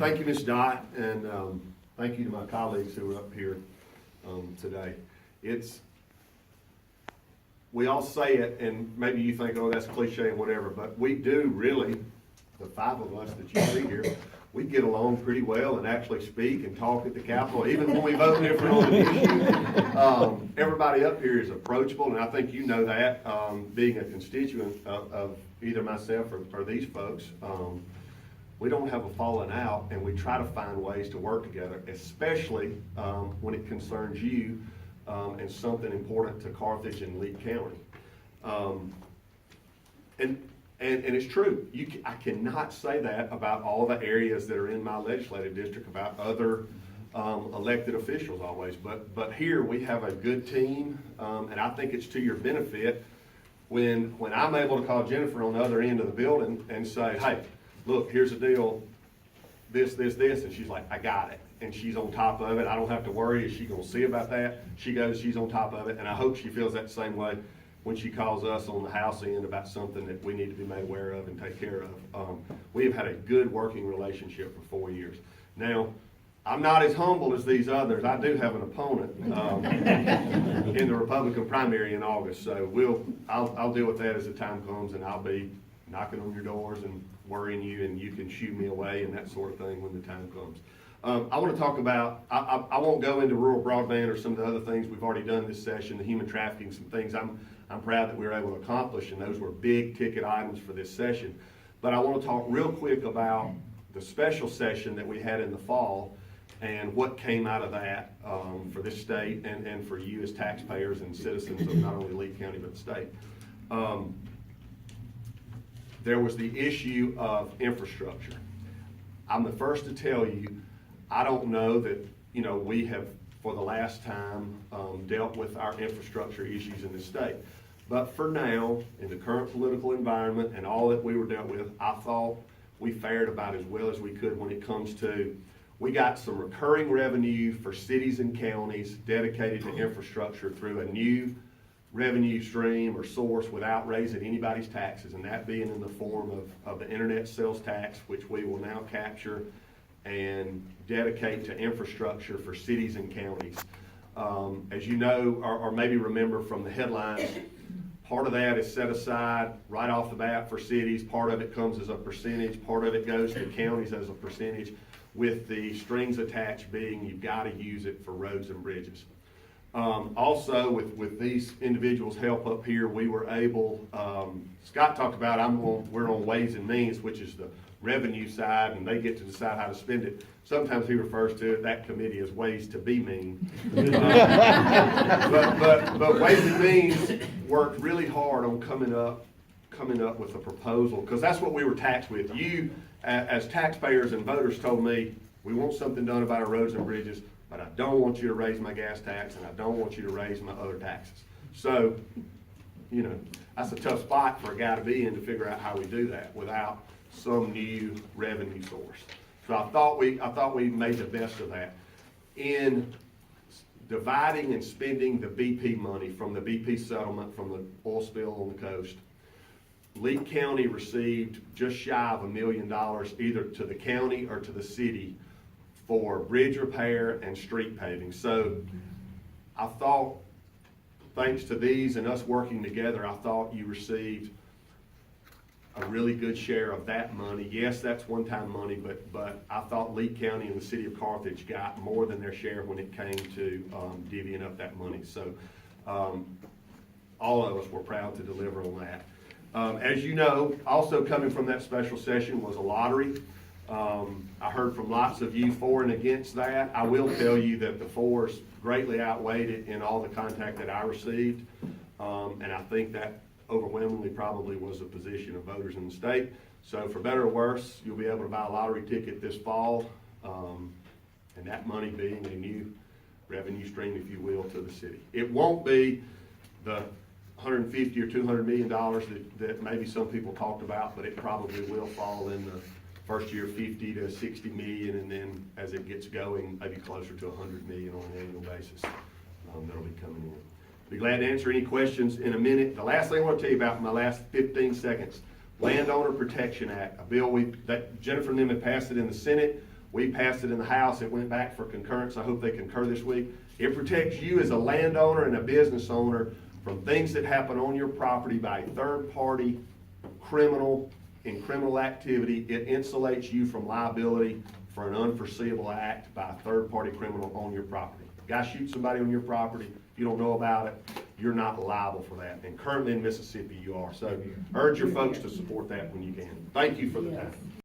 Thank you, Ms. Dot, and thank you to my colleagues who are up here today. We all say it, and maybe you think, oh, that's cliche and whatever, but we do really, the five of us that you see here, we get along pretty well and actually speak and talk at the Capitol, even when we vote different on the issue. Everybody up here is approachable, and I think you know that, being a constituent of either myself or these folks. We don't have a falling out, and we try to find ways to work together, especially when it concerns you and something important to Carthage and Lee County. And it's true. I cannot say that about all the areas that are in my legislative district about other elected officials always. But here we have a good team, and I think it's to your benefit when I'm able to call Jennifer on the other end of the building and say, hey, look, here's the deal, this, and she's like, I got it. And she's on top of it. I don't have to worry, is she gonna see about that? She's on top of it, and I hope she feels that same way when she calls us on the House end about something that we need to be made aware of and take care of. We have had a good working relationship for 4 years. Now, I'm not as humble as these others. I do have an opponent in the Republican primary in August, so I'll deal with that as the time comes, and I'll be knocking on your doors and worrying you, and you can shoo me away and that sort of thing when the time comes. I want to talk about, I won't go into rural broadband or some of the other things we've already done this session, the human trafficking, some things I'm proud that we were able to accomplish, and those were big ticket items for this session. But I want to talk real quick about the special session that we had in the fall and what came out of that for this state and for you as taxpayers and citizens of not only Lee County but the state. There was the issue of infrastructure. I'm the first to tell you, I don't know that, we have, for the last time, dealt with our infrastructure issues in the state. But for now, in the current political environment and all that we were dealt with, I thought we fared about as well as we could when it comes to, we got some recurring revenue for cities and counties dedicated to infrastructure through a new revenue stream or source without raising anybody's taxes, and that being in the form of the internet sales tax, which we will now capture and dedicate to infrastructure for cities and counties. As you know, or maybe remember from the headlines, part of that is set aside right off the bat for cities, part of it comes as a percentage, part of it goes to counties as a percentage, with the strings attached being you've got to use it for roads and bridges. Also, with these individuals' help up here, we were able, Scott talked about, we're on Ways and Means, which is the revenue side, and they get to decide how to spend it. Sometimes he refers to that committee as Ways to be Mean. But Ways and Means worked really hard on coming up with a proposal, because that's what we were taxed with. You, as taxpayers and voters, told me, we want something done about our roads and bridges, but I don't want you to raise my gas tax, and I don't want you to raise my other taxes. So, that's a tough spot for a guy to be in, to figure out how we do that without some new revenue source. So I thought we made the best of that. In dividing and spending the BP money from the BP settlement from the oil spill on the coast, Lee County received just shy of $1 million either to the county or to the city for bridge repair and street paving. So I thought, thanks to these and us working together, I thought you received a really good share of that money. Yes, that's one-time money, but I thought Lee County and the city of Carthage got more than their share when it came to divvying up that money. So all of us were proud to deliver on that. As you know, also coming from that special session was a lottery. I heard from lots of you for and against that. I will tell you that the fors greatly outweighed it in all the contact that I received. And I think that overwhelmingly probably was the position of voters in the state. So for better or worse, you'll be able to buy a lottery ticket this fall, and that money being a new revenue stream, if you will, to the city. It won't be the $150 or $200 million that maybe some people talked about, but it probably will fall in the first year 50 to 60 million, and then as it gets going, maybe closer to 100 million on an annual basis. That'll be coming in. Be glad to answer any questions in a minute. The last thing I want to tell you about in my last 15 seconds, Landowner Protection Act, a bill that Jennifer and them had passed it in the Senate. We passed it in the House. It went back for concurrence. I hope they concur this week. It protects you as a landowner and a business owner from things that happen on your property by a third-party criminal activity. It insulates you from liability for an unforeseeable act by a third-party criminal on your property. Guy shoots somebody on your property, you don't know about it, you're not liable for that. And currently in Mississippi, you are. So urge your folks to support that when you can. Thank you for the time.